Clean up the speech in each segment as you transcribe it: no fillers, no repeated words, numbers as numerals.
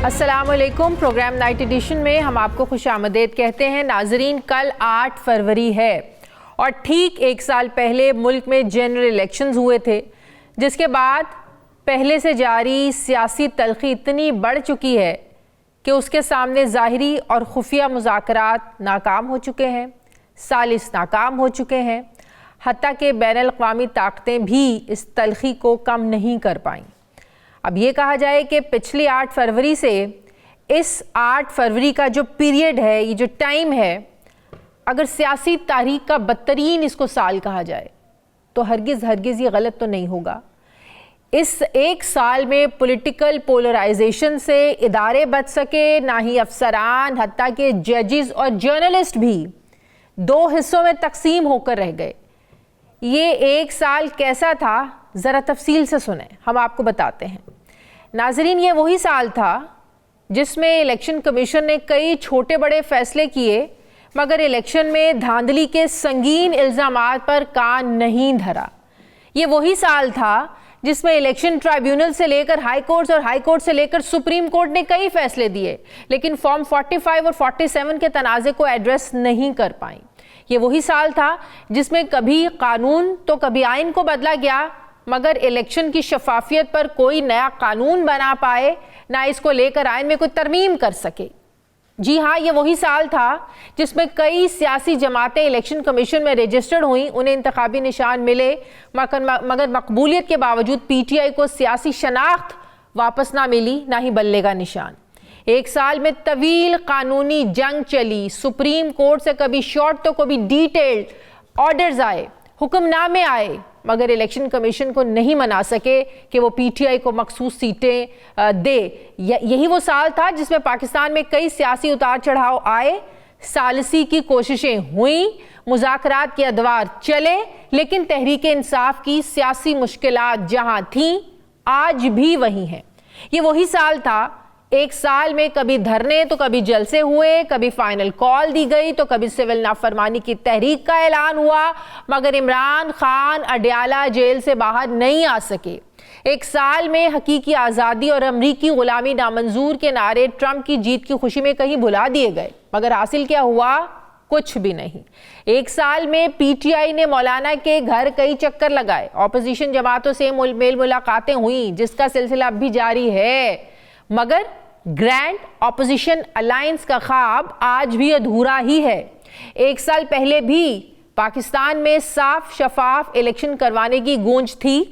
السلام علیکم. Programme night edition میں ہم آپ کو خوش آمدید کہتے ہیں. ناظرین، کل 8 فروری ہے اور ٹھیک ایک سال پہلے ملک میں جنرل الیکشنز ہوئے تھے، جس کے بعد پہلے سے جاری سیاسی تلخی اتنی بڑھ چکی ہے کہ اس کے سامنے ظاہری اور خفیہ مذاکرات ناکام ہو چکے ہیں، ثالث ناکام ہو چکے ہیں، حتیٰ کہ بین الاقوامی طاقتیں بھی اس تلخی کو کم نہیں کر پائیں. اب یہ کہا جائے کہ پچھلی 8 فروری سے اس 8 فروری کا جو پیریڈ ہے، یہ جو ٹائم ہے، اگر سیاسی تاریخ کا بدترین اس کو سال کہا جائے تو ہرگز یہ غلط تو نہیں ہوگا. اس ایک سال میں پولیٹیکل پولرائزیشن سے ادارے بچ سکے نہ ہی افسران، حتیٰ کہ ججز اور جرنلسٹ بھی 2 حصوں میں تقسیم ہو کر رہ گئے. یہ ایک سال کیسا تھا ذرا تفصیل سے سنیں، ہم آپ کو بتاتے ہیں. ناظرین، یہ وہی سال تھا جس میں الیکشن کمیشن نے کئی چھوٹے بڑے فیصلے کیے، مگر الیکشن میں دھاندلی کے سنگین الزامات پر کان نہیں دھرا. یہ وہی سال تھا جس میں الیکشن ٹرائیبیونل سے لے کر ہائی کورٹس اور ہائی کورٹ سے لے کر سپریم کورٹ نے کئی فیصلے دیے، لیکن فارم 45 اور 47 کے تنازع کو ایڈریس نہیں کر پائیں. یہ وہی سال تھا جس میں کبھی قانون تو کبھی آئین کو بدلا گیا، مگر الیکشن کی شفافیت پر کوئی نیا قانون بنا پائے، نہ اس کو لے کر آئین میں کوئی ترمیم کر سکے. جی ہاں، یہ وہی سال تھا جس میں کئی سیاسی جماعتیں الیکشن کمیشن میں رجسٹرڈ ہوئیں، انہیں انتخابی نشان ملے، مگر مقبولیت کے باوجود پی ٹی آئی کو سیاسی شناخت واپس نہ ملی، نہ ہی بلے کا نشان. ایک سال میں طویل قانونی جنگ چلی، سپریم کورٹ سے کبھی شارٹ تو کبھی ڈیٹیلڈ آرڈرز آئے، حکم نامے آئے، مگر الیکشن کمیشن کو نہیں منا سکے کہ وہ پی ٹی آئی کو مخصوص سیٹیں دے. یہی وہ سال تھا جس میں پاکستان میں کئی سیاسی اتار چڑھاؤ آئے، ثالثی کی کوششیں ہوئیں، مذاکرات کے ادوار چلے، لیکن تحریک انصاف کی سیاسی مشکلات جہاں تھیں آج بھی وہی ہیں. یہ وہی سال تھا، ایک سال میں کبھی دھرنے تو کبھی جلسے ہوئے، کبھی فائنل کال دی گئی تو کبھی سول نافرمانی کی تحریک کا اعلان ہوا، مگر عمران خان اڈیالہ جیل سے باہر نہیں آ سکے. ایک سال میں حقیقی آزادی اور امریکی غلامی نامنظور کے نعرے ٹرمپ کی جیت کی خوشی میں کہیں بھلا دیے گئے، مگر حاصل کیا ہوا؟ کچھ بھی نہیں. ایک سال میں پی ٹی آئی نے مولانا کے گھر کئی چکر لگائے، اپوزیشن جماعتوں سے میل ملاقاتیں ہوئیں، جس کا سلسلہ اب بھی جاری ہے، مگر گرینڈ اپوزیشن الائنس کا خواب آج بھی ادھورا ہی ہے. ایک سال پہلے بھی پاکستان میں صاف شفاف الیکشن کروانے کی گونج تھی،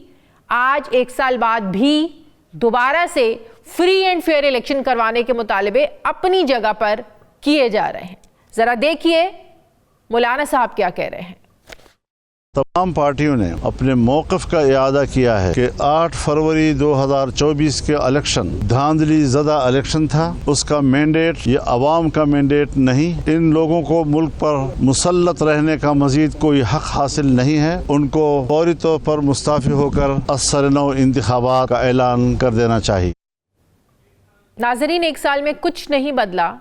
آج ایک سال بعد بھی دوبارہ سے فری اینڈ فیئر الیکشن کروانے کے مطالبے اپنی جگہ پر کیے جا رہے ہیں. ذرا دیکھیے مولانا صاحب کیا کہہ رہے ہیں. تمام پارٹیوں نے اپنے موقف کا اعادہ کیا ہے کہ 8 فروری 2024 کے الیکشن دھاندلی زدہ الیکشن تھا. اس کا مینڈیٹ یہ عوام کا مینڈیٹ نہیں. ان لوگوں کو ملک پر مسلط رہنے کا مزید کوئی حق حاصل نہیں ہے. ان کو فوری طور پر مستعفی ہو کر اثر نو انتخابات کا اعلان کر دینا چاہیے. ناظرین، ایک سال میں کچھ نہیں بدلا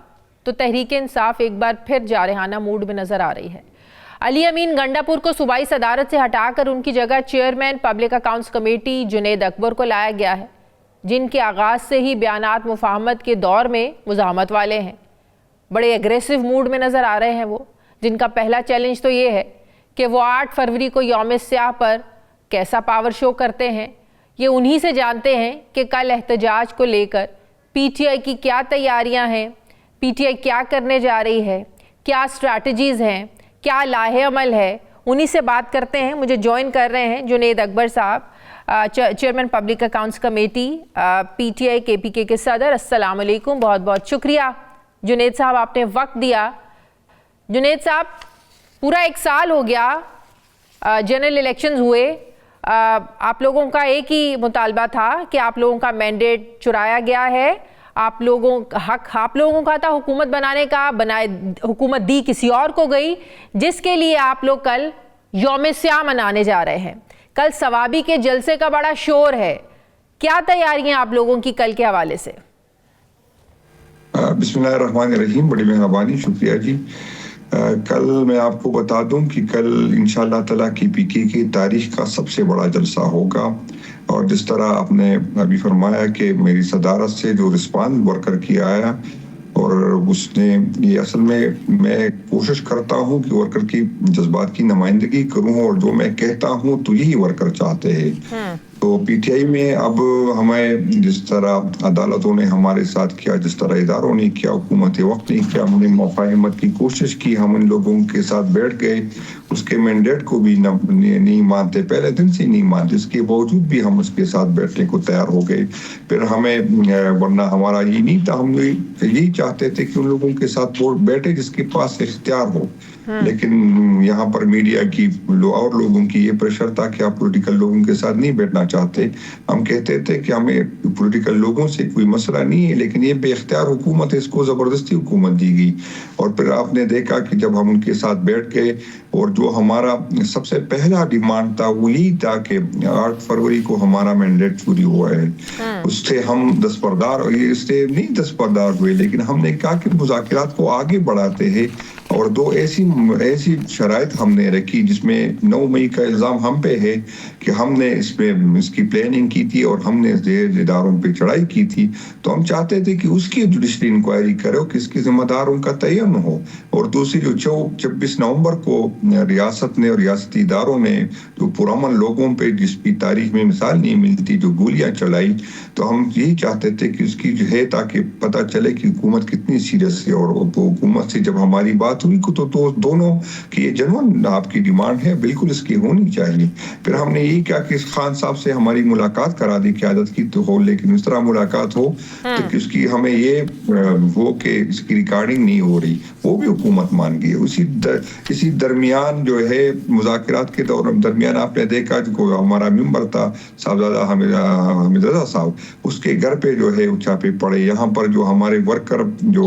تو تحریک انصاف ایک بار پھر جارحانہ موڈ میں نظر آ رہی ہے. علی امین گنڈا پور کو صوبائی صدارت سے ہٹا کر ان کی جگہ chairman public accounts committee Junaid Akbar کو لایا گیا ہے، جن کے آغاز سے ہی بیانات مفاہمت کے دور میں مزاحمت والے ہیں. بڑے ایگریسو موڈ میں نظر آ رہے ہیں وہ، جن کا پہلا چیلنج تو یہ ہے کہ وہ 8 فروری کو یوم سیاہ پر کیسا پاور شو کرتے ہیں. یہ انہی سے جانتے ہیں کہ کل احتجاج کو لے کر پی ٹی آئی کی کیا تیاریاں ہیں، پی ٹی آئی کیا کرنے جا رہی ہے، کیا اسٹریٹجیز ہیں، کیا لاہے عمل ہے. انہی سے بات کرتے ہیں. مجھے جوائن کر رہے ہیں جنید اکبر صاحب، chairman public accounts committee P T I کے پی کے صدر. السلام علیکم، بہت بہت شکریہ جنید صاحب، آپ نے وقت دیا. جنید صاحب، پورا ایک سال ہو گیا جنرل الیکشنز ہوئے، آپ لوگوں کا ایک ہی مطالبہ تھا کہ آپ لوگوں کا مینڈیٹ چرایا گیا ہے، آپ لوگوں کا حق آپ لوگوں کا تھا حکومت بنانے کا، حکومت دی کسی اور کو گئی، جس کے لیے آپ لوگ کل یوم سیاہ منانے جا رہے ہیں. کل ثوابی کے جلسے کا بڑا شور ہے، کیا تیاریاں آپ لوگوں کی کل کے حوالے سے؟ بسم اللہ الرحمن الرحیم، بڑی مہربانی، شکریہ جی. کل میں آپ کو بتا دوں کہ کل انشاءاللہ تعالیٰ کی پی کے کی تاریخ کا سب سے بڑا جلسہ ہوگا. اور جس طرح آپ نے ابھی فرمایا کہ میری صدارت سے جو رسپانس ورکر کی آیا اور اس نے یہ اصل میں کوشش کرتا ہوں کہ ورکر کی جذبات کی نمائندگی کروں اور جو میں کہتا ہوں تو یہی ورکر چاہتے ہیں. تو پی ٹی آئی میں اب ہمیں جس طرح عدالتوں نے ہمارے ساتھ کیا, جس طرح اداروں نے کیا, حکومت وقت نے کیا, ہم نے مفاہمت کی کوشش کی, ہم ان لوگوں کے ساتھ بیٹھ گئے, اس کے مینڈیٹ کو بھی نہیں مانتے, پہلے دن سے نہیں مانتے, اس کے باوجود بھی ہم اس کے ساتھ بیٹھنے کو تیار ہو گئے. پھر ہمیں ورنہ ہمارا یہ نہیں تھا, ہم یہی چاہتے تھے کہ ان لوگوں کے ساتھ بیٹھے جس کے پاس اختیار ہو. لیکن یہاں پر میڈیا کی اور لوگوں کی یہ پریشر تھا کہ آپ پولیٹیکل لوگوں کے ساتھ نہیں بیٹھنا چاہتے. ہم کہتے تھے کہ ہمیں پولیٹیکل لوگوں سے کوئی مسئلہ نہیں ہے, لیکن یہ بے اختیار حکومت ہے, اس کو زبردستی حکومت دی گئی. اور پھر آپ نے دیکھا کہ جب ہم ان کے ساتھ بیٹھ گئے اور جو ہمارا سب سے پہلا ڈیمانڈ تھا وہ یہی تھا کہ 8 فروری کو ہمارا مینڈیٹ پوری ہوا ہے, اس سے ہم دستبردار ہوئے, لیکن ہم نے کہا کہ مذاکرات کو آگے بڑھاتے ہیں. اور 2 ایسی شرائط ہم نے رکھی جس میں 9 مئی کا الزام ہم پہ ہے کہ ہم نے اس کی پلاننگ کی تھی اور ہم نے اداروں پہ چڑھائی کی تھی. تو ہم چاہتے تھے کہ اس کی جوڈیشری انکوائری کرو کہ اس کے ذمہ داروں کا تعین ہو. اور دوسری جو 26 نومبر کو ریاست نے اور ریاستی اداروں نے جو پرامن لوگوں پہ جس کی تاریخ میں مثال نہیں ملتی جو گولیاں چلائی, تو ہم یہی چاہتے تھے کہ اس کی جو ہے تاکہ پتہ چلے کہ حکومت کتنی سیریس ہے. اور حکومت سے جب ہماری بات ہوئی تو دونوں کی یہ جنون آپ کی ڈیمانڈ ہے, بالکل اس کی ہونی چاہیے. پھر ہم نے یہی کہا کہ خان صاحب سے ہماری ملاقات کرا دی قیادت کی تو ہو, لیکن اس طرح ملاقات ہو تو اس کی ہمیں یہ ہو کہ اس کی ریکارڈنگ نہیں ہو رہی, وہ بھی حکومت مان گئی. اسی درمیان جو ہے مذاکرات کے درمیان آپ نے دیکھا جو ہمارا ممبر تھا صاحبزادہ حمید رضا صاحب, اس کے گھر پہ جو ہے چھاپے پڑے. یہاں پر جو ہمارے ورکر جو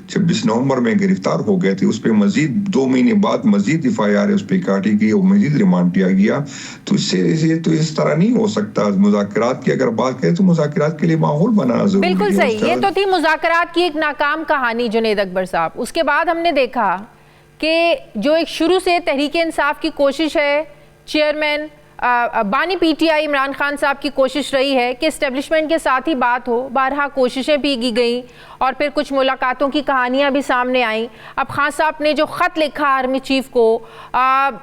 26 نومبر میں گرفتار ہو گئے تھے اس پہ مزید 2 مہینے بعد مزید FIR اس پہ کاٹی گئی اور مزید ریمانڈ دیا گیا. تو اس طرح نہیں ہو سکتا. مذاکرات کی اگر بات کریں تو مذاکرات کے لیے ماحول بنانا ضروری ہے. بالکل صحیح. یہ تو تھی مذاکرات کی ایک ناکام کہانی جنید اکبر صاحب. اس کے بعد ہم نے دیکھا کہ جو ایک شروع سے تحریک انصاف کی کوشش ہے, چیئرمین بانی P T I Imran Khan صاحب کی کوشش رہی ہے کہ اسٹیبلشمنٹ کے ساتھ ہی بات ہو. بارہا کوششیں بھی کی گئیں اور پھر کچھ ملاقاتوں کی کہانیاں بھی سامنے آئیں. اب خان صاحب نے جو خط لکھا آرمی چیف کو,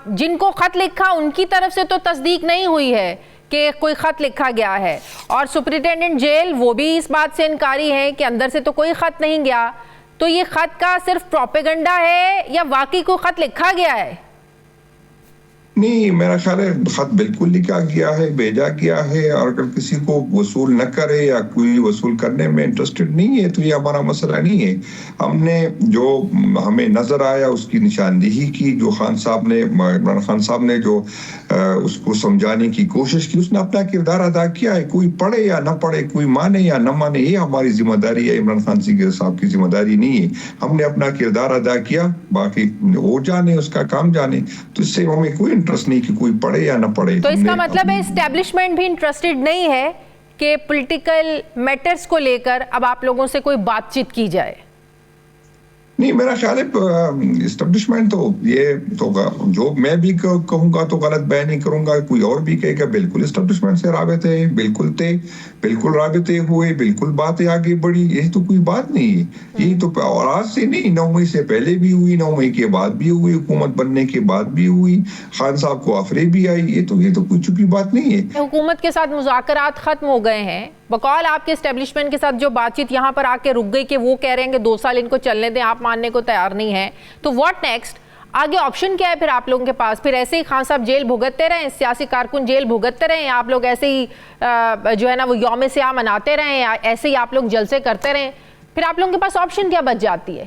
جن کو خط لکھا ان کی طرف سے تو تصدیق نہیں ہوئی ہے کہ کوئی خط لکھا گیا ہے, اور سپرنٹینڈنٹ جیل وہ بھی اس بات سے انکاری ہیں کہ اندر سے تو کوئی خط نہیں گیا. تو یہ خط کا صرف پروپیگنڈا ہے یا واقعی کوئی خط لکھا گیا ہے؟ نہیں, میرا خیال ہے خط بالکل لکھا گیا ہے, بھیجا گیا ہے. اور اگر کسی کو وصول نہ کرے یا کوئی وصول کرنے میں انٹرسٹڈ نہیں ہے تو یہ ہمارا مسئلہ نہیں ہے. ہم نے جو ہمیں نظر آیا اس کی نشاندہی کی. جو عمران خان صاحب نے جو اس کو سمجھانے کی کوشش کی, اس نے اپنا کردار ادا کیا ہے. کوئی پڑھے یا نہ پڑھے, کوئی مانے یا نہ مانے, یہ ہماری ذمہ داری ہے, عمران خان صاحب کی ذمہ داری نہیں ہے. ہم نے اپنا کردار ادا کیا, باقی وہ جانے, اس کا کام جانے. تو اس سے ہمیں کوئی انٹرسٹ نہیں کہ کوئی پڑھے یا نہ پڑھے. تو اس کا مطلب ہے اسٹیبلشمنٹ بھی انٹرسٹڈ نہیں ہے کہ پولیٹیکل میٹرز کو لے کر اب آپ لوگوں سے کوئی بات چیت کی جائے؟ نہیں, میرا خیال ہے اسٹیبلشمنٹ تو یہ تو جو میں بھی کہوں گا تو غلط بیان نہیں کروں گا, کوئی اور بھی کہے گا بالکل اسٹیبلشمنٹ سے رابطے بالکل تھے, بالکل رابطے ہوئے, بالکل باتیں آگے بڑھی. یہی تو کوئی بات نہیں ہے. یہی تو اور آج سے نہیں, 9 مئی سے پہلے بھی ہوئی, 9 مئی کے بعد بھی ہوئی, حکومت بننے کے بعد بھی ہوئی, خان صاحب کو آفرے بھی آئی. یہ تو کوئی چکی بات نہیں ہے. حکومت کے ساتھ مذاکرات ختم ہو گئے ہیں, بقول آپ کے اسٹیبلشمنٹ کے ساتھ جو بات چیت یہاں پر آ کے رک گئی کہ وہ کہہ رہے ہیں کہ 2 سال ان کو چلنے دیں, آپ ماننے کو تیار نہیں ہیں. تو واٹ نیکسٹ؟ آگے آپشن کیا ہے پھر آپ لوگوں کے پاس؟ پھر ایسے ہی خان صاحب جیل بھگتتے رہیں, سیاسی کارکن جیل بھگتتے رہیں, آپ لوگ ایسے ہی جو ہے نا وہ یوم سیاہ مناتے رہیں, ایسے ہی آپ لوگ جلسے کرتے رہیں, پھر آپ لوگوں کے پاس آپشن کیا بچ جاتی ہے؟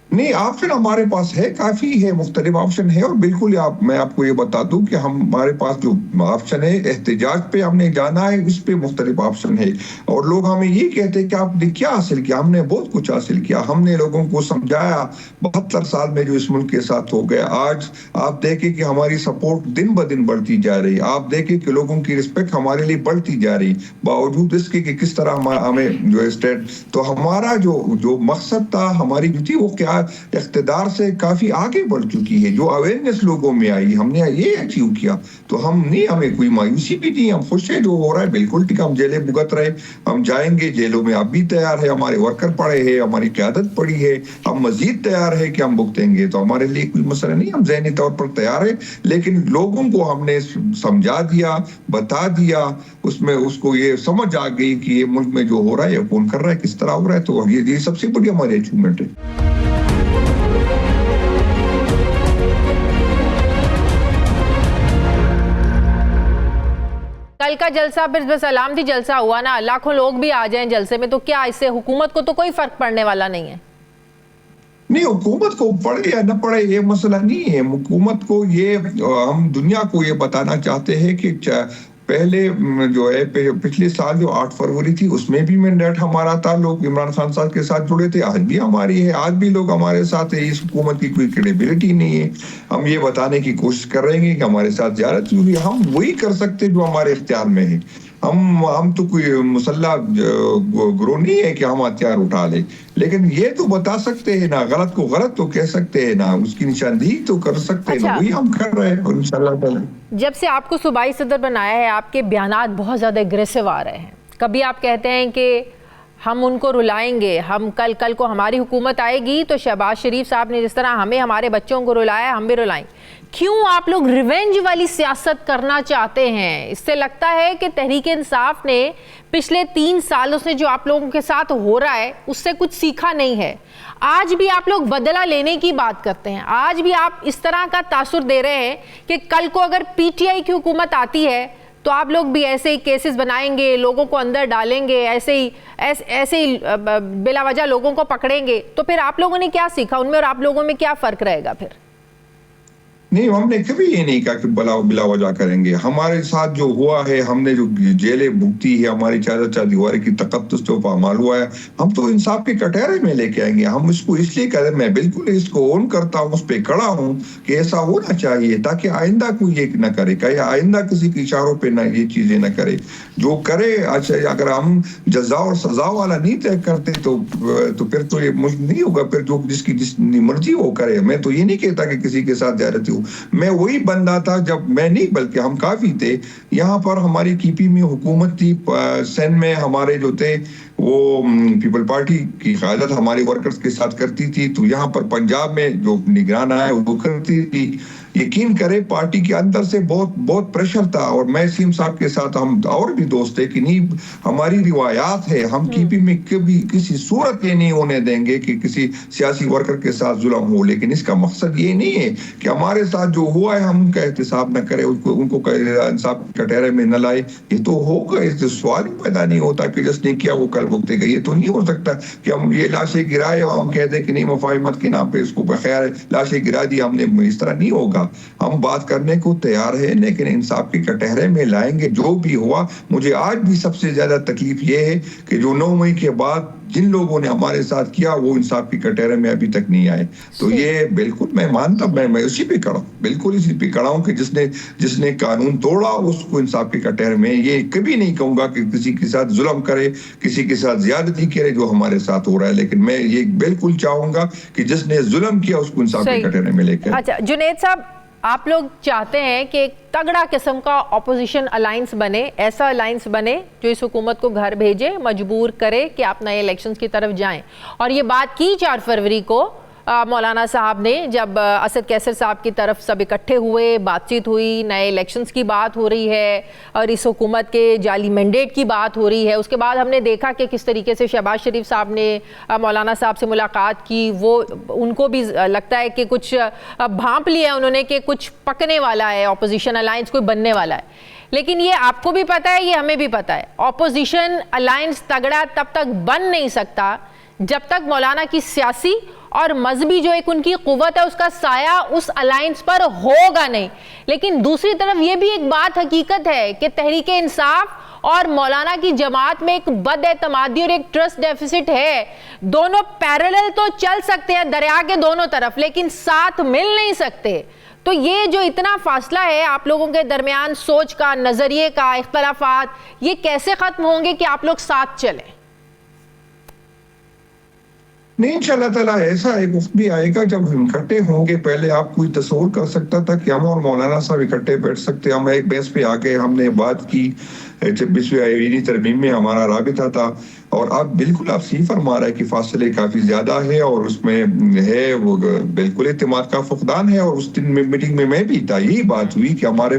نہیں, آپشن ہمارے پاس ہے, کافی ہے, مختلف آپشن ہے. اور بالکل میں آپ کو یہ بتا دوں کہ ہمارے پاس جو آپشن ہے احتجاج پہ ہم نے جانا ہے, اس پہ مختلف آپشن ہے. اور لوگ ہمیں یہ کہتے ہیں کہ آپ نے کیا حاصل کیا. ہم نے بہت کچھ حاصل کیا. ہم نے لوگوں کو سمجھایا 72 سال میں جو اس ملک کے ساتھ ہو گیا. آج آپ دیکھیں کہ ہماری سپورٹ دن بدن بڑھتی جا رہی. آپ دیکھیں کہ لوگوں کی رسپیکٹ ہمارے لیے بڑھتی جا رہی, باوجود اس کے کہ کس طرح ہمیں جو اسٹیٹ. تو ہمارا جو مقصد تھا, ہماری جو تھی وہ کیا اقتدار سے کافی آگے بڑھ چکی ہے. جو اویئرنیس لوگوں میں آئی, ہم نے یہ اچیو کیا, تو ہمیں کوئی مایوسی بھی نہیں, ہم خوش ہیں جو ہو رہا ہے. بالکل ٹھیک, ہم جیلیں بھگت رہے, ہم جائیں گے جیلوں میں, اب بھی تیار ہے, ہمارے ورکر پڑے ہیں, ہماری قیادت پڑی ہے, ہم مزید تیار ہے کہ ہم بھگتیں گے, تو ہمارے لیے کوئی مسئلہ نہیں, ہم ذہنی طور پر تیار ہیں. لیکن لوگوں کو ہم نے سمجھا دیا, بتا دیا, اس کو یہ سمجھ آ گئی کہ یہ ملک میں جو ہو رہا ہے یہ کون کر رہا ہے, کس طرح ہو رہا ہے. تو یہ سب سے بڑی ہماری اچیومنٹ ہے. کل کا جلسہ پھر بس علامتی جلسہ ہوا نا, لاکھوں لوگ بھی آ جائیں جلسے میں, تو کیا اس سے حکومت کو تو کوئی فرق پڑنے والا نہیں ہے؟ نہیں, حکومت کو پڑھے یا نہ پڑھے یہ مسئلہ نہیں ہے. حکومت کو یہ, ہم دنیا کو یہ بتانا چاہتے ہیں کہ پہلے جو ہے پچھلے سال جو 8 فروری تھی اس میں بھی مینڈیٹ ہمارا تھا, لوگ عمران خان صاحب کے ساتھ جڑے تھے, آج بھی ہماری ہے, آج بھی لوگ ہمارے ساتھ ہیں. اس حکومت کی کوئی کریڈیبلٹی نہیں ہے. ہم یہ بتانے کی کوشش کر رہے ہیں کہ ہمارے ساتھ زیارت ہوئی, ہم وہی کر سکتے جو ہمارے اختیار میں ہے. ہم تو کوئی مسلح گروہ نہیں ہے کہ ہم ہتھیار اٹھا لیں, لیکن یہ تو بتا سکتے ہیں نا, غلط کو غلط تو کہہ سکتے ہیں نا, اس کی نشاندہی تو کر سکتے ہیں نا, وہی ہم کر رہے ہیں انشاءاللہ تعالی. جب سے آپ کو صوبائی صدر بنایا ہے, آپ کے بیانات بہت زیادہ اگریسو آ رہے ہیں. کبھی آپ کہتے ہیں کہ ہم ان کو رلائیں گے, ہم کل کو ہماری حکومت آئے گی تو شہباز شریف صاحب نے جس طرح ہمیں ہمارے بچوں کو رلایا ہم بھی رلائیں. کیوں آپ لوگ ریونج والی سیاست کرنا چاہتے ہیں؟ اس سے لگتا ہے کہ تحریک انصاف نے پچھلے 3 سالوں سے جو آپ لوگوں کے ساتھ ہو رہا ہے اس سے کچھ سیکھا نہیں ہے. آج بھی آپ لوگ بدلہ لینے کی بات کرتے ہیں, آج بھی آپ اس طرح کا تاثر دے رہے ہیں کہ کل کو اگر پی ٹی آئی کی حکومت آتی ہے تو آپ لوگ بھی ایسے ہی کیسز بنائیں گے, لوگوں کو اندر ڈالیں گے, ایسے ہی بلا وجہ لوگوں کو پکڑیں گے. تو پھر آپ لوگوں نے کیا سیکھا ان میں, اور آپ لوگوں میں کیا فرق رہے گا پھر؟ نہیں, ہم نے کبھی یہ نہیں کہا کہ بلا وجہ کریں گے. ہمارے ساتھ جو ہوا ہے, ہم نے جو جیلیں بھگتی ہے, ہماری چار دیواری کی تقدس جو پامال ہوا ہے, ہم تو انصاف کے کٹہرے میں لے کے آئیں گے. ہم اس کو اس لیے کریں, میں بالکل اس کو اون کرتا ہوں, اس پہ کھڑا ہوں کہ ایسا ہونا چاہیے تاکہ آئندہ کوئی یہ نہ کرے, کہ آئندہ کسی کے اشاروں پہ نہ یہ چیزیں نہ کرے. جو کرے, اچھا اگر ہم جزا اور سزا والا نہیں طے کرتے تو پھر تو یہ ملک نہیں ہوگا. پھر جو جس کی مرضی وہ کرے. میں تو یہ نہیں کہتا کہ کسی کے ساتھ زیادتی ہو, میں وہی بندہ تھا جب میں نہیں بلکہ ہم کافی تھے یہاں پر. ہماری کی پی میں حکومت تھی, سندھ میں ہمارے جو تھے وہ پیپل پارٹی کی قیادت ہمارے ورکرز کے ساتھ کرتی تھی, تو یہاں پر پنجاب میں جو نگران آیا وہ کرتی تھی. یقین کرے پارٹی کے اندر سے بہت پریشر تھا, اور میں سیم صاحب کے ساتھ ہم اور بھی دوست تھے کہ نہیں, ہماری روایات ہے, ہم کی پی میں کبھی کسی صورت یہ نہیں ہونے دیں گے کہ کسی سیاسی ورکر کے ساتھ ظلم ہو. لیکن اس کا مقصد یہ نہیں ہے کہ ہمارے ساتھ جو ہوا ہے ہم ان کا احتساب نہ کرے, ان کو انصاف کٹہرے میں نہ لائے. یہ تو ہوگا, اس سے سوال ہی پیدا نہیں ہوتا کہ جس نے کیا وہ کل بھگتے گا. یہ تو نہیں ہو سکتا کہ ہم یہ لاشیں گرائے اور ہم کہتے کہ نہیں مفاہمت کے نام پہ اس کو بخیر لاشیں گرا دی ہم نے. اس طرح نہیں ہوگا. ہم بات کرنے کو تیار ہیں, لیکن انصاف کے کٹہرے میں لائیں گے. جو بھی ہوا, مجھے آج بھی سب سے زیادہ تکلیف یہ ہے کہ جو 9 مئی کے بعد جن لوگوں نے ہمارے ساتھ کیا وہ انصاف کی کٹہرے میں ابھی تک نہیں آئے. تو یہ بالکل میں مانتا, میں اسی پہ کھڑا ہوں, بالکل اسی پہ کھڑا ہوں کہ جس نے قانون توڑا اس کو انصاف کی کٹہرے میں. یہ کبھی نہیں کہوں گا کہ کسی کے ساتھ ظلم کرے, کسی کے ساتھ زیادتی کرے جو ہمارے ساتھ ہو رہا ہے, لیکن میں یہ بالکل چاہوں گا کہ جس نے ظلم کیا اس کو انصاف کی کٹہرے میں لے کے. اچھا جنید صاحب, آپ لوگ چاہتے ہیں کہ ایک تگڑا قسم کا اپوزیشن الائنس بنے, ایسا الائنس بنے جو اس حکومت کو گھر بھیجے, مجبور کرے کہ آپ نئے الیکشنز کی طرف جائیں. اور یہ بات کی 4 فروری کو مولانا صاحب نے, جب اسد کیسر صاحب کی طرف سب اکٹھے ہوئے, بات چیت ہوئی, نئے الیکشنز کی بات ہو رہی ہے اور اس حکومت کے جعلی مینڈیٹ کی بات ہو رہی ہے. اس کے بعد ہم نے دیکھا کہ کس طریقے سے شہباز شریف صاحب نے مولانا صاحب سے ملاقات کی. وہ ان کو بھی لگتا ہے کہ کچھ بھانپ لیا انہوں نے کہ کچھ پکنے والا ہے, اپوزیشن الائنس کوئی بننے والا ہے. لیکن یہ آپ کو بھی پتہ ہے, یہ ہمیں بھی پتہ ہے, اپوزیشن الائنس تگڑا تب تک بن نہیں سکتا جب تک مولانا کی سیاسی اور مذہبی جو ایک ان کی قوت ہے اس کا سایہ اس الائنس پر ہوگا نہیں. لیکن دوسری طرف یہ بھی ایک بات حقیقت ہے کہ تحریک انصاف اور مولانا کی جماعت میں ایک بد اعتمادی اور ایک ٹرسٹ ڈیفیسٹ ہے. دونوں پیرالل تو چل سکتے ہیں دریا کے دونوں طرف, لیکن ساتھ مل نہیں سکتے. تو یہ جو اتنا فاصلہ ہے آپ لوگوں کے درمیان, سوچ کا, نظریے کا, اختلافات, یہ کیسے ختم ہوں گے کہ آپ لوگ ساتھ چلیں؟ نہیں انشاءاللہ تعالیٰ ایسا ایک وقت بھی آئے گا جب ہم اکٹھے ہوں گے. پہلے آپ کوئی تصور کر سکتا تھا کہ ہم اور مولانا صاحب اکٹھے بیٹھ سکتے؟ ہم ایک بیس پہ آ کے ہم نے بات کی, 26ویں آئینی ترمیم میں ہمارا رابطہ تھا, اور اب بالکل آپ صحیح فرما رہے ہیں کہ فاصلے کافی زیادہ ہے, اور اس میں ہے وہ بالکل اعتماد کا فقدان ہے. اور اس دن میں میٹنگ میں بھی تھا, یہی بات ہوئی کہ ہمارے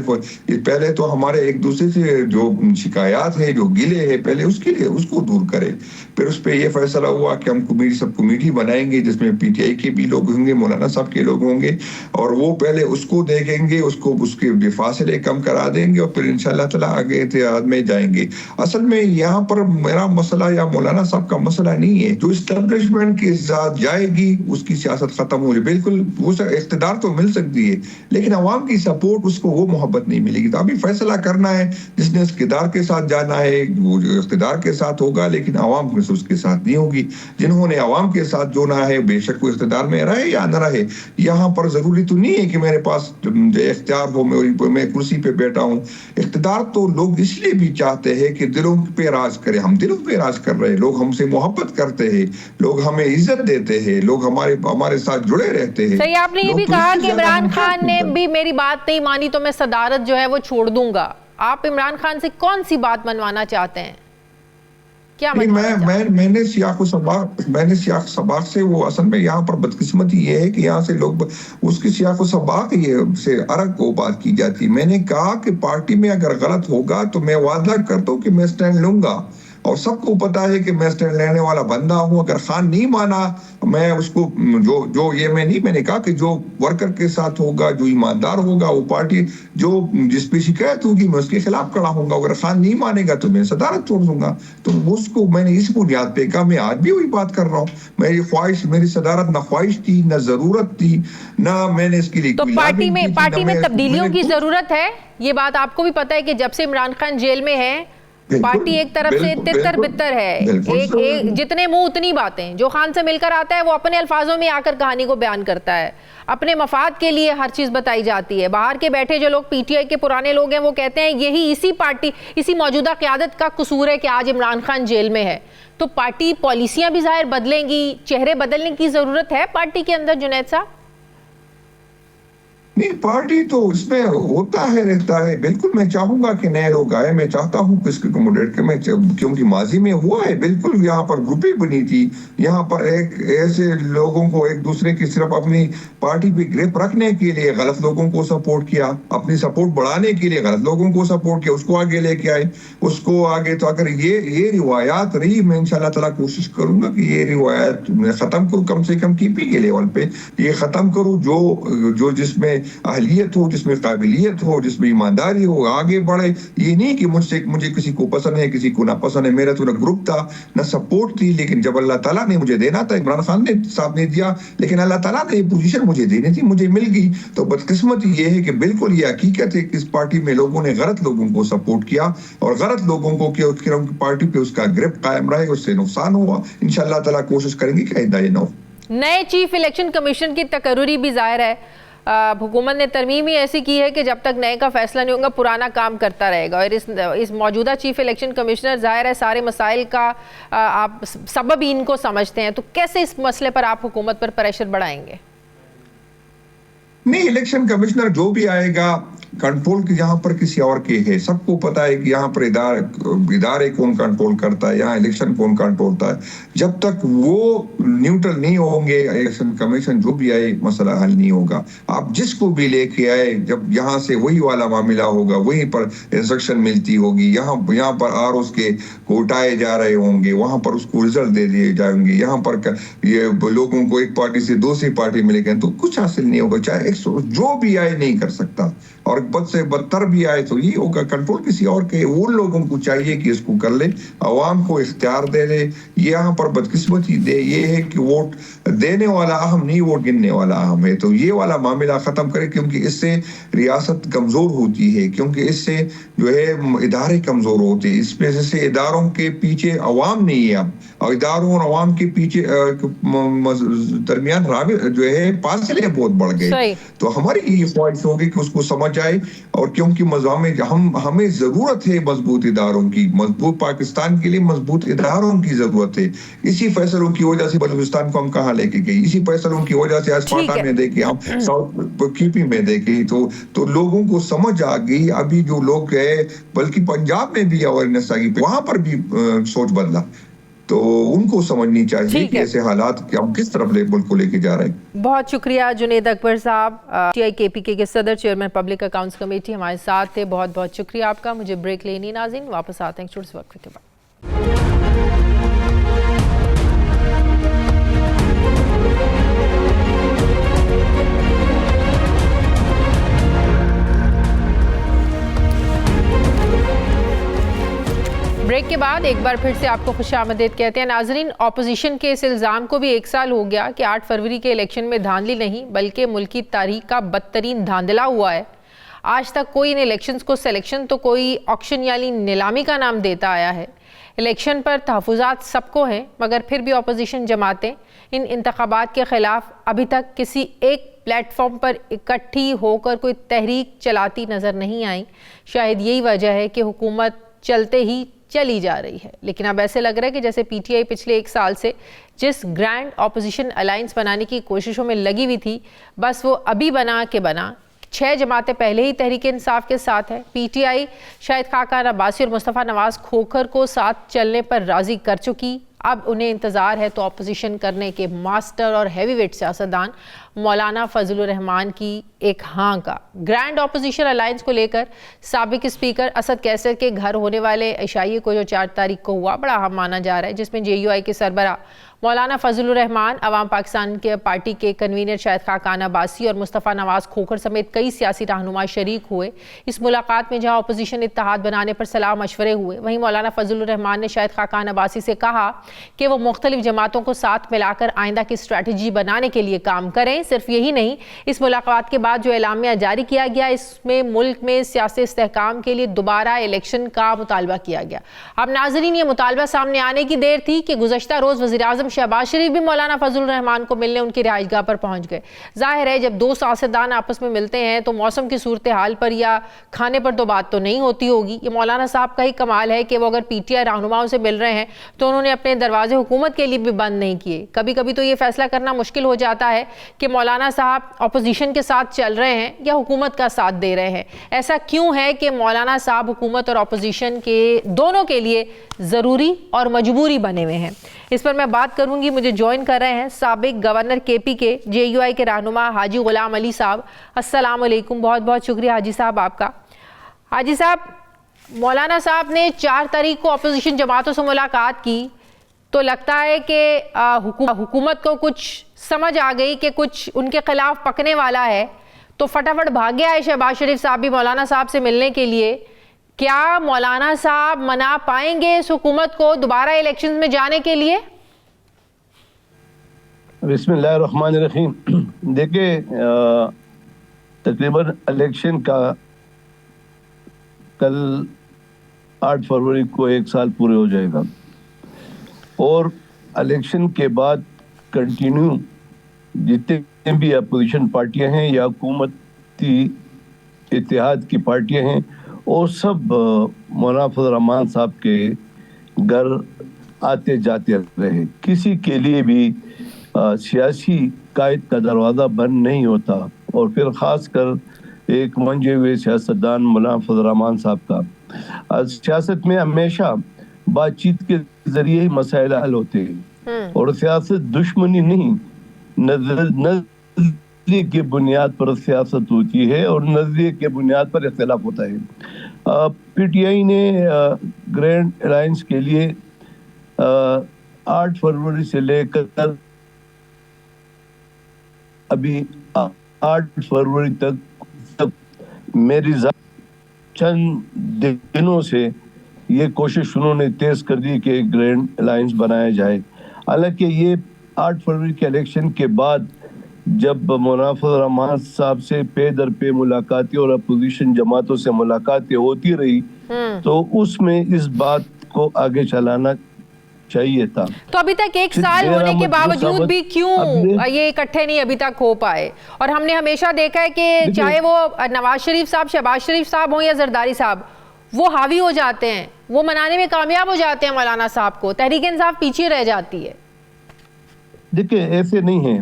پہلے تو ہمارے ایک دوسرے سے جو شکایات ہے, جو گلے ہے, پہلے اس کے لیے اس کو دور کرے. پھر اس پہ یہ فیصلہ ہوا کہ ہم سب کمیٹی بنائیں گے جس میں پی ٹی آئی کے بھی لوگ ہوں گے, مولانا صاحب کے لوگ ہوں گے, اور وہ پہلے اس کو دیکھیں گے, اس کے فاصلے کم کرا دیں گے, اور پھر انشاءاللہ تعالیٰ آگے اتحاد میں جائیں گے. اصل میں یہاں پر میرا مسئلہ یا مولانا صاحب کا مسئلہ نہیں ہے. جو اسٹیبلشمنٹ کے ساتھ جائے گی اس کی سیاست ختم ہو جائے. بالکل وہ اقتدار تو مل سکتی ہے, لیکن عوام کی سپورٹ اس کو وہ محبت نہیں ملے گی. تو ابھی فیصلہ کرنا ہے, جس نے اقتدار کے ساتھ جانا ہے وہ جو اقتدار کے ساتھ ہوگا, لیکن عوام اس کے ساتھ نہیں ہوگی. جنہوں نے عوام کے ساتھ جونا ہے, بے شک وہ اقتدار میں رہے یا نہ رہے. یہاں پر ضروری تو نہیں ہے کہ میرے پاس اختیار ہو, میں کرسی پہ بیٹھا ہوں. اقتدار تو لوگ اس لیے بھی چاہتے ہیں کہ دلوں پہ راج کرے. ہم دلوں پہ راج کر رہے ہیں, لوگ ہم سے محبت کرتے ہیں, لوگ ہمیں عزت دیتے ہیں, لوگ ہمارے ساتھ جڑے رہتے ہیں. صحیح, آپ نے یہ بھی کہا کہ عمران خان نے بھی میری بات نہیں مانی تو میں صدارت جو ہے وہ چھوڑ دوں گا. آپ عمران خان سے کون سی بات منوانا چاہتے ہیں؟ میں نے سیاق و سباق سے, وہ اصل میں یہاں پر بدقسمتی یہ ہے کہ یہاں سے لوگ اس کی سیاق و سباق سے ارگ کو بات کی جاتی. میں نے کہا کہ پارٹی میں اگر غلط ہوگا تو میں وعدہ کرتا ہوں کہ میں سٹینڈ لوں گا, اور سب کو پتا ہے کہ میں سٹینڈ لینے والا بندہ ہوں. اگر خان نہیں مانا میں اس کو میں نے کہا کہ جو ورکر کے ساتھ ہوگا, جو ایماندار ہوگا, وہ پارٹی جس پہ شکایت ہوگی میں اس کے خلاف کھڑا ہوں گا. اگر خان نہیں مانے گا تو میں صدارت چھوڑ دوں گا. تو اس کو میں نے اس بنیاد پہ کہا. میں آج بھی وہی بات کر رہا ہوں. میری صدارت نہ خواہش تھی, نہ ضرورت تھی, نہ میں نے اس کے لیے. تو پارٹی میں تبدیلیوں کی ضرورت ہے, یہ بات آپ کو بھی پتا ہے کہ جب سے عمران خان جیل میں ہے پارٹی ایک طرف سے تتر بتر ہے, جتنے منہ اتنی باتیں. جو خان سے مل کر آتا ہے وہ اپنے الفاظوں میں آ کر کہانی کو بیان کرتا ہے, اپنے مفاد کے لیے ہر چیز بتائی جاتی ہے. باہر کے بیٹھے جو لوگ پی ٹی آئی کے پرانے لوگ ہیں وہ کہتے ہیں یہی اسی موجودہ قیادت کا قصور ہے کہ آج عمران خان جیل میں ہے. تو پارٹی پالیسیاں بھی ظاہر بدلیں گی, چہرے بدلنے کی ضرورت ہے پارٹی کے اندر. جنید صاحب نہیں, پارٹی تو اس میں ہوتا ہے, رہتا ہے. بالکل میں چاہوں گا کہ نئے لوگ آئے, میں چاہتا ہوں کہ اس کے کموڈیٹ کے, میں کیونکہ ماضی میں ہوا ہے. بالکل یہاں پر گروپیں بنی تھی, یہاں پر ایک ایسے لوگوں کو ایک دوسرے کی صرف اپنی پارٹی پہ گرپ رکھنے کے لیے غلط لوگوں کو سپورٹ کیا, اپنی سپورٹ بڑھانے کے لیے غلط لوگوں کو سپورٹ کیا, اس کو آگے لے کے آئے, اس کو آگے. تو اگر یہ روایات رہی, میں انشاءاللہ تعالیٰ کوشش کروں گا کہ یہ روایات ختم کروں, کم سے کم ٹی پی کے لیول پہ یہ ختم کروں. جو جس میں اہلیت ہو, جس میں قابلیت ہو, جس میں ایمانداری ہو, آگے بڑھے. یہ نہیں کہ مجھے کسی کو پسند ہے, کسی کو نہ پسند ہے. میرا تو نہ گروپ تھا نہ سپورٹ تھی, لیکن جب اللہ تعالیٰ نے مجھے دینا تھا, عمران خان صاحب نے دیا, لیکن اللہ تعالیٰ نے یہ پوزیشن مجھے دینی تھی, مجھے مل گئی. تو بدقسمت یہ ہے کہ بالکل یہ حقیقت ہے کہ اس پارٹی میں لوگوں نے غلط لوگوں کو سپورٹ کیا, اور غلط لوگوں کو کیا پارٹی پہ اس کا گرپ قائم رہے, اس سے نقصان ہوا. انشاءاللہ تعالیٰ کوشش کریں گے کہ آئندہ یہ نہ ہو. نئے چیف الیکشن کمیشن کی تقرری بھی ظاہر ہے, حکومت نے ترمیم ہی ایسی کی ہے کہ جب تک نئے کا فیصلہ نہیں ہوگا پرانا کام کرتا رہے گا. اور اس موجودہ چیف الیکشن کمشنر ظاہر ہے سارے مسائل کا آپ سبب ان کو سمجھتے ہیں, تو کیسے اس مسئلے پر آپ حکومت پر پریشر بڑھائیں گے؟ نہیں, الیکشن کمشنر جو بھی آئے گا کنٹرول کی یہاں پر کسی اور کے ہے. سب کو پتا ہے کہ یہاں پر ادارے کون کنٹرول کرتا ہے, یہاں الیکشن کون کنٹرول کرتا ہے. جب تک وہ نیوٹرل نہیں ہوں گے الیکشن کمیشن جو بھی آئے مسئلہ حل نہیں ہوگا. آپ جس کو بھی لے کے آئے, جب یہاں سے وہی والا معاملہ ہوگا, وہیں پر انسٹرکشن ملتی ہوگی, یہاں پر اس کے اٹھائے جا رہے ہوں گے, وہاں پر اس کو رزلٹ دے دیے جائیں گے, یہاں پر یہ لوگوں کو ایک پارٹی سے دوسری پارٹی ملے گا, تو کچھ حاصل نہیں ہوگا. چاہے جو بھی آئے نہیں کر سکتا, اور بد سے بدتر بھی آئے تو یہ ہوگا. کنٹرول کسی اور کے, ان لوگوں کو چاہیے کہ اس کو کر لے, عوام کو اختیار دے دے. یہاں پر بدقسمتی یہ ہے کہ ووٹ دینے والا اہم نہیں, ووٹ گننے والا اہم ہے. تو یہ والا معاملہ ختم کرے, کیونکہ اس سے ریاست کمزور ہوتی ہے, کیونکہ اس سے جو ہے ادارے کمزور ہوتے ہیں. اس وجہ سے اداروں کے پیچھے عوام نہیں ہے اب, اور اداروں اور عوام کے پیچھے درمیان جو ہے فاصلے بہت بڑھ گئے. تو ہماری یہ خواہش ہوگی کہ اس کو سمجھ جائے, اور کیونکہ ہمیں ضرورت ہے مضبوط اداروں کی, مضبوط پاکستان کے لیے مضبوط اداروں کی ضرورت ہے. اسی فیصلوں کی وجہ سے بلوچستان کو ہم کہاں لے کے گئی, اسی فیصلوں کی وجہ سے آج پاٹا میں دیکھیں, ہم ساؤتھ کیپی میں دیکھیں تو لوگوں کو سمجھ آ گئی. ابھی جو لوگ گئے, بلکہ پنجاب میں بھی اویئرنیس آئی, وہاں پر بھی سوچ بدلا, تو ان کو سمجھنی چاہیے کہ ایسے حالات کہ ہم کس طرف ملک کو لے کے جا رہے ہیں. بہت شکریہ جنید اکبر صاحب, ٹی آئی کے پی کے صدر, چیئرمین پبلک اکاؤنٹس کمیٹی, ہمارے ساتھ تھے. بہت بہت شکریہ آپ کا. مجھے بریک لینی ناظرین, واپس آتے ہیں چھوٹے سے وقفے کے بعد. بریک کے بعد ایک بار پھر سے آپ کو خوش آمدید کہتے ہیں. ناظرین, اپوزیشن کے اس الزام کو بھی 1 سال ہو گیا کہ 8 فروری کے الیکشن میں دھاندلی نہیں بلکہ ملکی تاریخ کا بدترین دھاندلا ہوا ہے. آج تک کوئی ان الیکشنز کو سلیکشن تو کوئی آکشن یعنی نیلامی کا نام دیتا آیا ہے. الیکشن پر تحفظات سب کو ہیں, مگر پھر بھی اپوزیشن جماعتیں ان انتخابات کے خلاف ابھی تک کسی ایک پلیٹ فارم پر اکٹھی ہو کر کوئی تحریک چلاتی نظر نہیں آئیں. شاید یہی وجہ ہے کہ حکومت چلتے ہی چلی جا رہی ہے. لیکن اب ایسے لگ رہا ہے کہ جیسے پی ٹی آئی پچھلے 1 سال سے جس گرینڈ اپوزیشن الائنس بنانے کی کوششوں میں لگی ہوئی تھی, بس وہ ابھی بنا کے بنا 6 جماعتیں پہلے ہی تحریک انصاف کے ساتھ ہے. P T I Shahid Khaqan Abbasi اور مصطفیٰ نواز کھوکھر کو ساتھ چلنے پر راضی کر چکی. اب انہیں انتظار ہے تو اپوزیشن کرنے کے ماسٹر اور ہیوی ویٹ سیاستدان مولانا فضل الرحمان کی ایک ہاں کا. گرینڈ اپوزیشن الائنس کو لے کر سابق اسپیکر اسد کیسر کے گھر ہونے والے عشائیے کو جو 4 تاریخ کو ہوا بڑا اہم مانا جا رہا ہے, جس میں جے یو آئی کے سربراہ مولانا فضل الرحمان, عوام پاکستان کے پارٹی کے کنوینر شاہد خاقان عباسی اور مصطفیٰ نواز کھوکھر سمیت کئی سیاسی رہنما شریک ہوئے. اس ملاقات میں جہاں اپوزیشن اتحاد بنانے پر صلاح مشورے ہوئے, وہیں مولانا فضل الرحمان نے شاہد خاقان عباسی سے کہا کہ وہ مختلف جماعتوں کو ساتھ ملا کر آئندہ کی اسٹریٹجی بنانے کے لیے کام کریں. صرف یہی نہیں, اس ملاقات کے بعد جو اعلامیہ جاری کیا گیا اس میں ملک میں سیاسی استحکام کے لیے دوبارہ الیکشن کا مطالبہ کیا گیا. اب ناظرین, یہ مطالبہ سامنے آنے کی دیر تھی کہ گزشتہ روز وزیر اعظم شہباز شریف بھی مولانا فضل الرحمان کو ملنے ان کی رہائش گاہ پر پہنچ گئے. ظاہر ہے جب 2 سیاستدان آپس میں ملتے ہیں تو موسم کی صورتحال پر یا کھانے پر تو بات تو نہیں ہوتی ہوگی. یہ مولانا صاحب کا ہی کمال ہے کہ وہ اگر پی ٹی آئی رہنماؤں سے مل رہے ہیں تو انہوں نے اپنے دروازے حکومت کے لیے بھی بند نہیں کیے. کبھی کبھی تو یہ فیصلہ کرنا مشکل ہو جاتا ہے کہ مولانا صاحب اپوزیشن کے ساتھ چل رہے ہیں یا حکومت کا ساتھ دے رہے ہیں. ایسا کیوں ہے کہ مولانا صاحب حکومت اور اپوزیشن کے دونوں کے لیے ضروری اور مجبوری بنے ہوئے ہیں؟ اس پر میں بات کروں گی. مجھے جوائن کر رہے ہیں سابق گورنر کے پی کے, جے یو آئی کے رہنما حاجی غلام علی صاحب. السلام علیکم. بہت بہت شکریہ حاجی صاحب آپ کا. حاجی صاحب, مولانا صاحب نے 4 تاریخ کو اپوزیشن جماعتوں سے ملاقات کی تو لگتا ہے کہ حکومت کو کچھ سمجھ آ گئی کہ کچھ ان کے خلاف پکنے والا ہے, تو فٹافٹ بھاگے آئے شہباز شریف صاحب بھی مولانا صاحب سے ملنے کے لیے. کیا مولانا صاحب منا پائیں گے اس حکومت کو دوبارہ الیکشن میں جانے کے لیے؟ بسم اللہ الرحمن الرحیم. دیکھیں, تقریباً الیکشن کا کل 8 فروری کو 1 سال پورے ہو جائے گا, اور الیکشن کے بعد کنٹینیو جتنے بھی اپوزیشن پارٹیاں ہیں یا حکومتی اتحاد کی پارٹیاں ہیں, اور سب مولانا فضل الرحمان صاحب کے گھر آتے جاتے رہے. کسی کے لیے بھی سیاسی قائد کا دروازہ بند نہیں ہوتا, اور پھر خاص کر ایک منجے ہوئے سیاستدان مولانا فضل الرحمان صاحب کا. سیاست میں ہمیشہ بات چیت کے ذریعے ہی مسائل حل ہوتے ہیں, اور سیاست دشمنی نہیں, نظریے کی بنیاد پر سیاست ہوتی ہے اور نظریے کے بنیاد پر اختلاف ہوتا ہے. پی ٹی آئی نے گرینڈ الائنس کے لیے 8 فروری سے لے کر ابھی 8 فروری تک میری چند دنوں سے یہ کوشش انہوں نے تیز کر دی کہ گرینڈ الائنس بنایا جائے. حالانکہ یہ 8 فروری کے الیکشن کے بعد جب مولانا فضل الرحمان صاحب سے پے در پے ملاقاتیں اور اپوزیشن جماعتوں سے ملاقاتیں ہوتی رہی, تو اس میں اس بات کو آگے چلانا چاہیے تھا. تو ابھی تک ایک سال ہونے کے باوجود بھی کیوں یہ اکٹھے نہیں ابھی تک ہو پائے؟ اور ہم نے ہمیشہ دیکھا ہے کہ چاہے وہ نواز شریف صاحب، شہباز شریف صاحب ہوں یا زرداری صاحب، وہ حاوی ہو جاتے ہیں، وہ منانے میں کامیاب ہو جاتے ہیں مولانا صاحب کو، تحریک انصاف پیچھے رہ جاتی ہے. دیکھیں ایسے نہیں ہیں.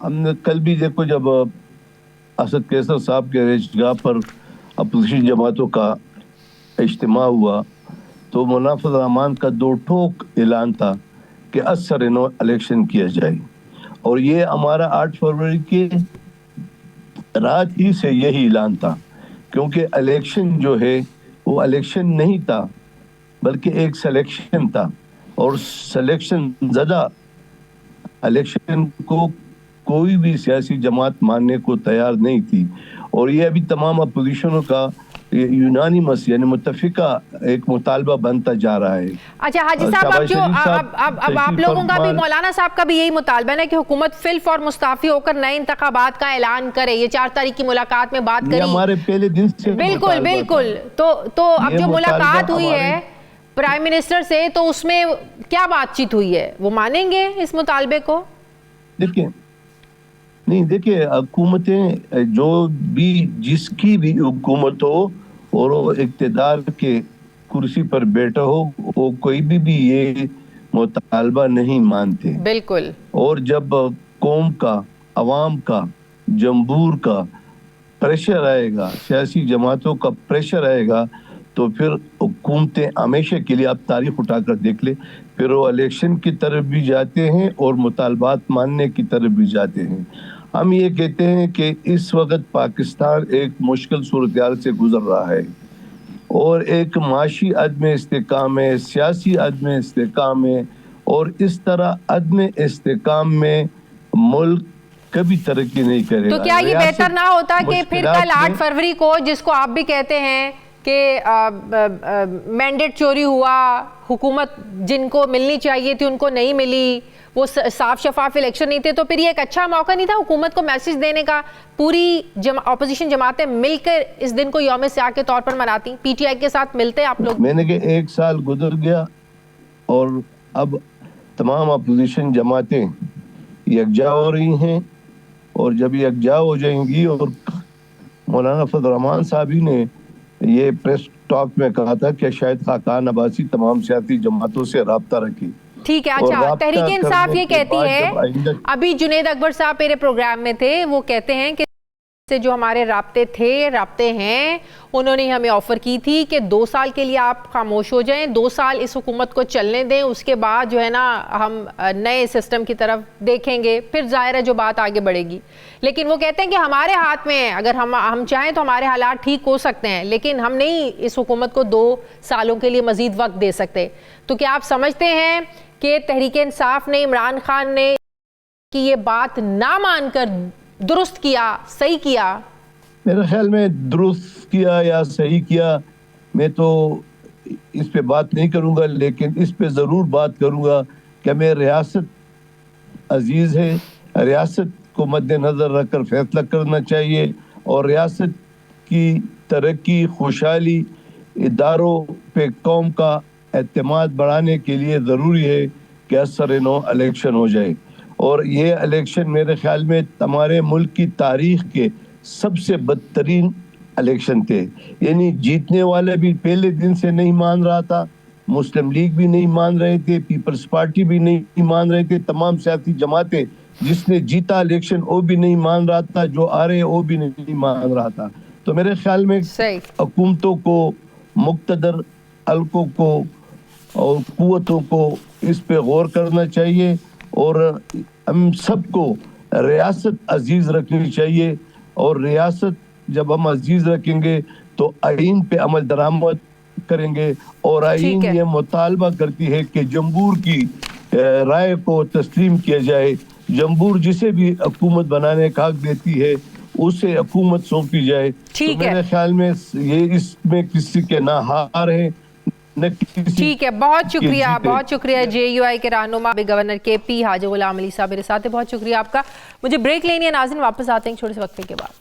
ہم نے کل بھی دیکھو جب اسد کیسر صاحب کے رہائشگاہ پر اپوزیشن جماعتوں کا اجتماع ہوا تو منافذ رحمان کا دو ٹوک اعلان تھا کہ اثر انو الیکشن کیا جائے، اور یہ ہمارا 8 فروری کے رات ہی سے یہی اعلان تھا، کیونکہ الیکشن جو ہے وہ الیکشن نہیں تھا بلکہ ایک سلیکشن تھا، اور سلیکشن زدہ الیکشن کو کوئی بھی سیاسی جماعت ماننے کو تیار نہیں تھی. اور یہ ابھی تمام اپوزیشنوں کا یونانیمس یعنی متفقہ ایک مطالبہ بنتا جا رہا ہے. اچھا حاجی صاحب، اب آپ لوگوں کا بھی، مولانا صاحب کا بھی یہی مطالبہ ہے کہ حکومت فلف اور مستعفی ہو کر نئے انتخابات کا اعلان کرے. یہ 4 تاریخ کی ملاقات میں بات کری، ہمارے پہلے دن سے بالکل. تو اب جو ملاقات ہوئی ہے پرائم منسٹر سے، تو اس میں کیا بات چیت ہوئی ہے؟ وہ مانیں گے اس مطالبے کو؟ دیکھیں حکومتیں جو بھی، جس کی بھی حکومت ہو اور وہ اقتدار کے کرسی پر بیٹھا ہو، وہ کوئی بھی یہ مطالبہ نہیں مانتے. بالکل. اور جب قوم کا، عوام کا، جمہور کا پریشر آئے گا، سیاسی جماعتوں کا پریشر آئے گا، تو پھر حکومتیں ہمیشہ کے لیے، آپ تاریخ اٹھا کر دیکھ لیں، پھر وہ الیکشن کی طرف بھی جاتے ہیں اور مطالبات ماننے کی طرف بھی جاتے ہیں. ہم یہ کہتے ہیں کہ اس وقت پاکستان ایک مشکل صورتحال سے گزر رہا ہے، اور ایک معاشی عدم استحکام ہے، سیاسی عدم استحکام ہے، اور اس طرح عدم استحکام میں ملک کبھی ترقی نہیں کرے گا. تو کیا یہ بہتر نہ ہوتا کہ پھر کل 8 فروری کو، جس کو آپ بھی کہتے ہیں کہ مینڈیٹ چوری ہوا، حکومت جن کو ملنی چاہیے تھی ان کو نہیں ملی، وہ صاف شفاف الیکشن نہیں تھے، تو پھر یہ ایک اچھا موقع نہیں تھا حکومت کو میسج دینے کا؟ پوری اپوزیشن جماعتیں مل کر اس دن کو یوم سیاہ کے طور پر مناتی، پی ٹی آئی کے ساتھ ملتے آپ لوگ. میں نے کہ 1 سال گزر گیا اور اب تمام اپوزیشن جماعتیں یکجا ہو رہی ہیں، اور جب یکجا ہو جائیں گی، اور مولانا فضل الرحمان صاحب ہی نے یہ پریس ٹاک میں کہا تھا کہ شاہد خاقان عباسی تمام سیاسی جماعتوں سے رابطہ رکھے. ٹھیک ہے. اچھا، تحریک انصاف یہ کہتی ہے، ابھی جنید اکبر صاحب میرے پروگرام میں تھے، وہ کہتے ہیں کہ سے جو ہمارے رابطے ہیں، انہوں نے ہمیں آفر کی تھی کہ 2 سال کے لیے آپ خاموش ہو جائیں، 2 سال اس حکومت کو چلنے دیں، اس کے بعد جو ہے نا ہم نئے سسٹم کی طرف دیکھیں گے، پھر ظاہر ہے جو بات آگے بڑھے گی. لیکن وہ کہتے ہیں کہ ہمارے ہاتھ میں ہے، اگر ہم چاہیں تو ہمارے حالات ٹھیک ہو سکتے ہیں، لیکن ہم نہیں اس حکومت کو 2 سالوں کے لیے مزید وقت دے سکتے. تو کیا آپ سمجھتے ہیں کہ تحریک انصاف نے، عمران خان نے کہ یہ بات نہ مان کر درست کیا، صحیح کیا؟ میرے خیال میں درست کیا یا صحیح کیا میں تو اس پہ بات نہیں کروں گا، لیکن اس پہ ضرور بات کروں گا کہ ہمیں ریاست عزیز ہے، ریاست کو مد نظر رکھ کر فیصلہ کرنا چاہیے، اور ریاست کی ترقی، خوشحالی، اداروں پہ قوم کا اعتماد بڑھانے کے لیے ضروری ہے کہ اثر نو الیکشن ہو جائے. اور یہ الیکشن میرے خیال میں ہمارے ملک کی تاریخ کے سب سے بدترین الیکشن تھے. یعنی جیتنے والے بھی پہلے دن سے نہیں مان رہا تھا، مسلم لیگ بھی نہیں مان رہے تھے، پیپلز پارٹی بھی نہیں مان رہے تھے، تمام سیاسی جماعتیں، جس نے جیتا الیکشن وہ بھی نہیں مان رہا تھا، جو آ رہے وہ بھی نہیں مان رہا تھا. تو میرے خیال میں حکومتوں کو، مقتدر حلقوں کو اور قوتوں کو اس پہ غور کرنا چاہیے، اور ہم سب کو ریاست عزیز رکھنی چاہیے. اور ریاست جب ہم عزیز رکھیں گے تو آئین پہ عمل درآمد کریں گے، اور آئین یہ مطالبہ کرتی ہے کہ جمہور کی رائے کو تسلیم کیا جائے. جمہور جسے بھی حکومت بنانے کا حق دیتی ہے اسے حکومت سونپی جائے. تو میرے خیال میں یہ اس میں کسی کے نہ ہار ہے. ٹھیک ہے، بہت شکریہ جے یو آئی کے رہنما گورنر کے پی حاجی غلام علی صاحب میرے ساتھ. بہت شکریہ آپ کا. مجھے بریک لینی ہے ناظرین، واپس آتے ہیں چھوٹے سے وقفے کے بعد.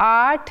8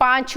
5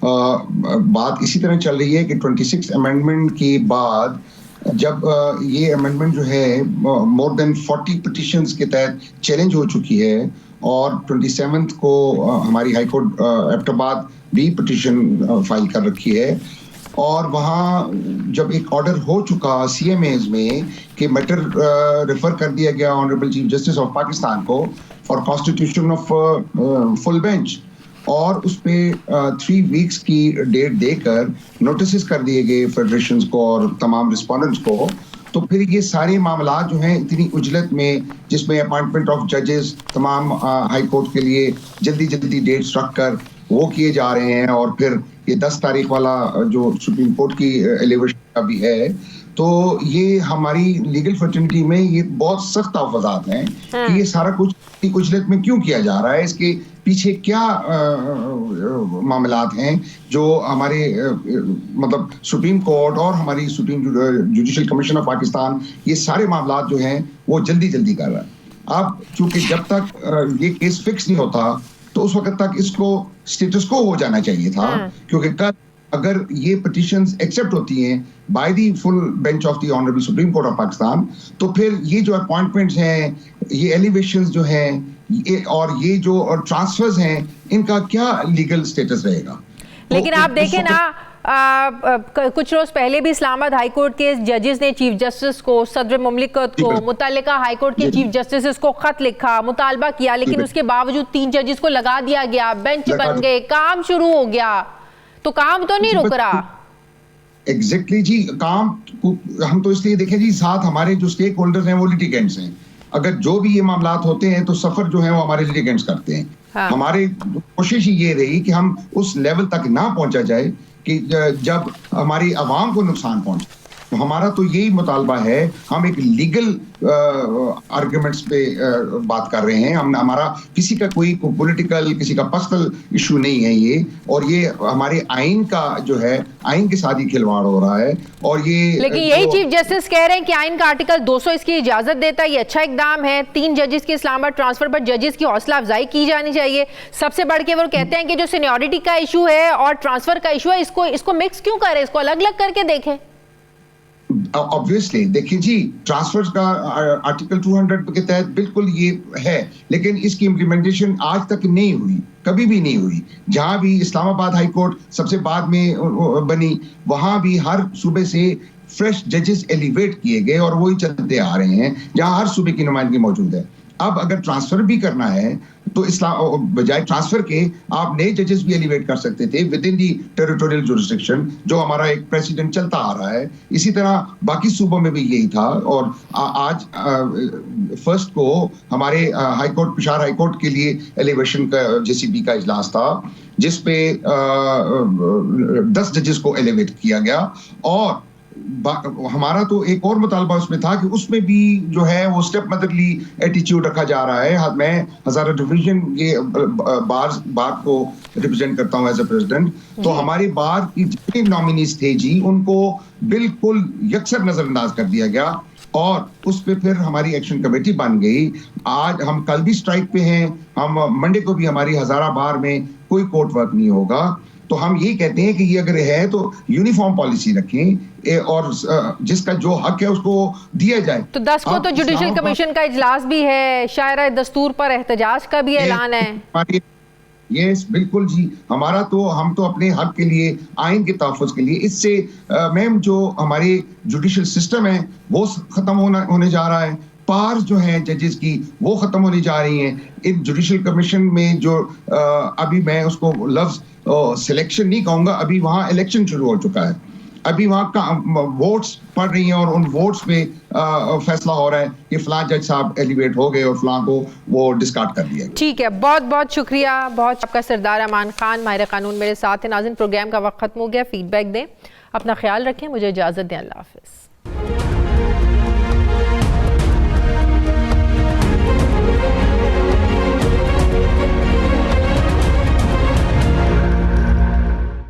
بات اسی طرح چل رہی ہے کہ 26 امینڈمنٹ کے بعد جب یہ امینڈمنٹ جو ہے مور دین 40 پٹیشنز کے تحت چیلنج ہو چکی ہے اور 27 کو ہماری ہائی کورٹ ایبٹ آباد بھی پٹیشن فائل کر رکھی ہے، اور وہاں جب ایک آرڈر ہو چکا سی ایم ایز میں کہ میٹر ریفر کر دیا گیا honourable chief justice of Pakistan کو for constitution of full bench, اور اس پہ 3 ویکس کی ڈیٹ دے کر نوٹسز کر دیے گئے فیڈریشنز کو اور تمام رسپونڈنٹس کو، تو پھر یہ سارے معاملات جو ہیں اتنی عجلت میں، جس میں اپائنٹمنٹ آف ججز تمام ہائی کورٹ کے لیے جلدی ڈیٹس رکھ کر وہ کیے جا رہے ہیں، اور پھر یہ 10 تاریخ والا جو سپریم کورٹ کی ایلیویشن کا بھی ہے، تو یہ ہماری لیگل فرٹرنٹی میں یہ بہت سخت تحفظات ہیں کہ یہ سارا کچھ اجلت میں کیوں کیا جا رہا ہے، اس کے پیچھے کیا معاملات ہیں جو ہمارے مطلب سپریم کورٹ اور ہماری supreme judicial commission of Pakistan یہ سارے معاملات جو ہیں وہ جلدی کر رہا ہے۔ اب چونکہ جب تک یہ کیس فکس نہیں ہوتا تو اس وقت تک اس کو سٹیٹس کو ہو جانا چاہیے تھا، کیونکہ کل اگر یہ پٹیشنز ایکسیپٹ ہوتی ہیں by the full bench of the honourable Supreme Court of Pakistan, تو پھر یہ جو اپوائنٹمنٹس ہیں، یہ ایلیویشنز جو ہیں اور یہ جو ٹرانسفرز ہیں، ان کا کیا لیگل سٹیٹس رہے گا؟ لیکن آپ دیکھیں نا، کچھ روز پہلے بھی اسلام آباد ہائی کورٹ کے ججز نے چیف جسٹس کو، صدر مملکت کو، متعلقہ ہائی کورٹ کے چیف جسٹس کو خط لکھا، مطالبہ کیا، لیکن اس کے باوجود 3 ججز کو لگا دیا گیا، بینچ بن گئے، کام شروع ہو گیا، تو کام تو نہیں رک رہا۔ ایگزیکٹلی جی، کام ہم تو اس لیے دیکھیں جی، ساتھ ہمارے جو سٹیک ہولڈرز ہیں وہ لیٹیگنٹس ہیں، اگر جو بھی یہ معاملات ہوتے ہیں تو سفر جو ہے وہ ہمارے لیٹیگنٹس کرتے ہیں۔ ہماری کوشش یہ رہی کہ ہم اس لیول تک نہ پہنچا جائے کہ جب ہماری عوام کو نقصان پہنچے، تو ہمارا تو یہی مطالبہ ہے، ہم ایک لیگل آرگومنٹس پہ بات کر رہے ہیں، ہمارا کسی کا کوئی پولیٹیکل، کسی کا پرسنل ایشو نہیں ہے یہ، اور یہ ہمارے آئین کا جو ہے، آئین کے ساتھ ہی کھلواڑ ہو رہا ہے، اور یہ لیکن یہی چیف جسٹس کہہ رہے ہیں کہ آئین کا آرٹیکل 200 اس کی اجازت دیتا ہے، یہ اچھا اقدام ہے، 3 ججز کے اسلام آباد ٹرانسفر پر ججز کی حوصلہ افزائی کی جانی چاہیے۔ سب سے بڑھ کے وہ کہتے ہیں کہ جو سینیورٹی کا ایشو ہے اور ٹرانسفر کا ایشو ہے، اس کو مکس کیوں کریں، اس کو الگ الگ کر کے دیکھیں۔ obviously دیکھیں جی، ٹرانسفر کا آرٹیکل 200 کے تحت بالکل یہ ہے، لیکن اس کی امپلیمنٹیشن آج تک نہیں ہوئی، کبھی بھی نہیں ہوئی۔ جہاں بھی اسلام آباد ہائی کورٹ سب سے بعد میں بنی، وہاں بھی ہر صوبے سے فریش ججز ایلیویٹ کیے گئے اور وہی چلتے آ رہے ہیں جہاں ہر صوبے کی نمائندگی موجود ہے۔ اب اگر ٹرانسفر بھی کرنا ہے تو بجائے ٹرانسفر کے آپ نئے ججز بھی ایلیویٹ کر سکتے تھے with in the territorial jurisdiction, جو ہمارا ایک پریسیڈنٹ چلتا آ رہا ہے۔ اسی طرح باقی صوبوں میں بھی یہی تھا، اور آج 1 کو ہمارے high court, Peshawar high court کے لیے ایلیویشن کا JCB کا اجلاس تھا، جس پہ 10 ججز کو ایلیویٹ کیا گیا، اور ہمارا تو ایک اور مطالبہ اس میں تھا کہ اس میں بھی جو ہے وہ اسٹیپ مدرلی ایٹیچیوڈ رکھا جا رہا ہے۔ میں ہزارہ ڈویژن یہ بار کو ریپرزینٹ کرتا ہوں ایز اے پریزیڈنٹ، تو ہمارے بار کی جتنے نامینیز تھے جی، ان کو بالکل یکسر نظر انداز کر دیا گیا، اور اس پہ پھر ہماری ایکشن کمیٹی بن گئی۔ آج ہم کل بھی اسٹرائک پہ ہیں، ہم منڈے کو بھی ہماری ہزارہ بار میں کوئی کورٹ ورک نہیں ہوگا۔ تو ہم یہ کہتے ہیں کہ یہ اگر ہے تو یونیفارم پالیسی رکھیں، اور جس کا جو حق ہے اس کو دیا جائے۔ تو 10 کو تو جوڈیشل کمیشن کا اجلاس بھی ہے، شاعرہ دستور پر احتجاج کا بھی اعلان ہے۔ یس بالکل جی، ہم تو اپنے حق کے لیے، آئین کے تحفظ کے لیے، اس سے میم جو ہمارے جوڈیشل سسٹم ہے وہ ختم ہونے جا رہا ہے، پار جو ہیں ججز کی وہ ختم ہونے جا رہی ہیں۔ ان جوڈیشل کمیشن میں جو ابھی میں اس کو لفظ سلیکشن نہیں کہوں گا، ابھی وہاں الیکشن شروع ہو چکا ہے، ابھی وہاں ووٹس پڑ رہی ہیں، اور ان ووٹس پہ فیصلہ ہو رہا ہے کہ فلاں جج صاحب ایلیویٹ ہو گئے اور فلاں کو وہ ڈسکارڈ کر دیا۔ ٹھیک ہے، بہت بہت شکریہ، بہت آپ کا سردار امان خان ماہر قانون میرے ساتھ ہیں۔ ناظرین، پروگرام کا وقت ختم ہو گیا، فیڈ بیک دیں، اپنا خیال رکھیں، مجھے اجازت دیں، اللہ حافظ۔